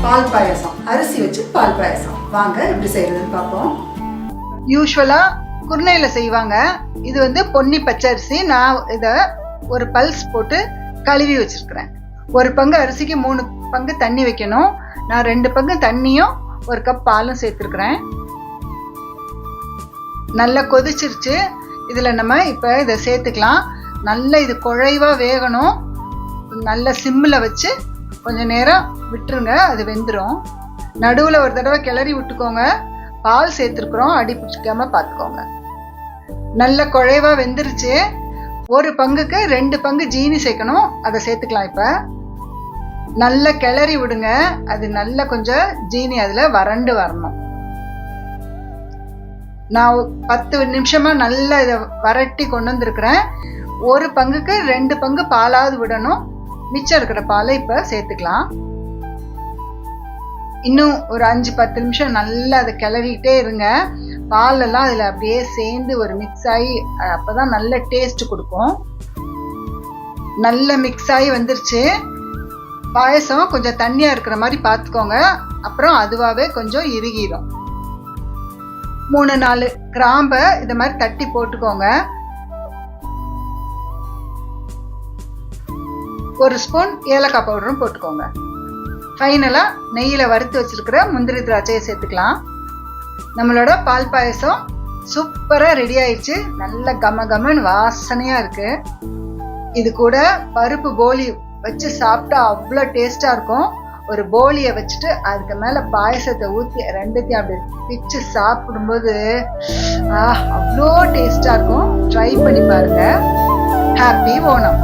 பால் பாயாசம், அரிசி வச்சு பால் பாயாசம். வாங்க எப்படி செய்யறதுன்னு பார்ப்போம். யூஸ்வலா குருணையில செய்வாங்க. இது வந்து பொன்னி பச்சரிசி. நான் இதை ஒரு பல்ஸ் போட்டு கழுவி வச்சிருக்கிறேன். ஒரு பங்கு அரிசிக்கு 3 பங்கு தண்ணி வைக்கணும். நான் 2 பங்கு தண்ணியும் 1 கப் பாலும் சேர்த்துருக்கிறேன். நல்லா கொதிச்சிருச்சு. இதில் நம்ம இப்போ இதை சேர்த்துக்கலாம். நல்லா இது குழைவா வேகணும். நல்ல சிம்மில் வச்சு கொஞ்சம் நேரம் விட்டுருங்க, அது வெந்துடும். நடுவில் ஒரு தடவை கிளறி விட்டுக்கோங்க. பால் சேர்த்துருக்குறோம், அடி பிடிச்சிக்காம பார்த்துக்கோங்க. நல்ல குழைவா வெந்துருச்சு. 1 பங்குக்கு 2 பங்கு ஜீனி சேர்க்கணும், அதை சேர்த்துக்கலாம். இப்போ நல்லா கிளறி விடுங்க. அது நல்லா கொஞ்சம் ஜீனி அதில் வறண்டு வரணும். நான் 10 நிமிஷமா நல்லா இதை வரட்டி கொண்டு வந்திருக்கிறேன். 1 பங்குக்கு 2 பங்கு பாலாவது விடணும். மிச்சம் இருக்கிற பாலை இப்போ சேர்த்துக்கலாம். இன்னும் ஒரு 5-10 நிமிஷம் நல்லா அதை கிளறிக்கிட்டே இருங்க. பாலெல்லாம் அதில் அப்படியே சேர்ந்து ஒரு மிக்ஸ் ஆகி அப்போதான் நல்ல டேஸ்ட் கொடுக்கும். நல்ல மிக்ஸ் ஆகி வந்துருச்சு. பாயசம் கொஞ்சம் தண்ணியாக இருக்கிற மாதிரி பார்த்துக்கோங்க. அப்புறம் அதுவாகவே கொஞ்சம் இறுகிடும். 3-4 கிராம்பை இதை மாதிரி தட்டி போட்டுக்கோங்க. 1 ஸ்பூன் ஏலக்காய் பவுடரும் போட்டுக்கோங்க. ஃபைனலாக நெய்யில் வறுத்து வச்சிருக்கிற முந்திரி திராட்சையை சேர்த்துக்கலாம். நம்மளோட பால் பாயசம் சூப்பராக ரெடி ஆயிடுச்சு. நல்ல கமகமன்னு வாசனையாக இருக்கு. இது கூட பருப்பு போலி வச்சு சாப்பிட்டா அவ்வளோ டேஸ்டாக இருக்கும். ஒரு போலியை வச்சுட்டு அதுக்கு மேலே பாயசத்தை ஊற்றி 2த்தையும் அப்படி பிச்சு சாப்பிடும்போது அவ்வளோ டேஸ்டாக இருக்கும். ட்ரை பண்ணி பாருங்க. ஹாப்பி ஓணம்.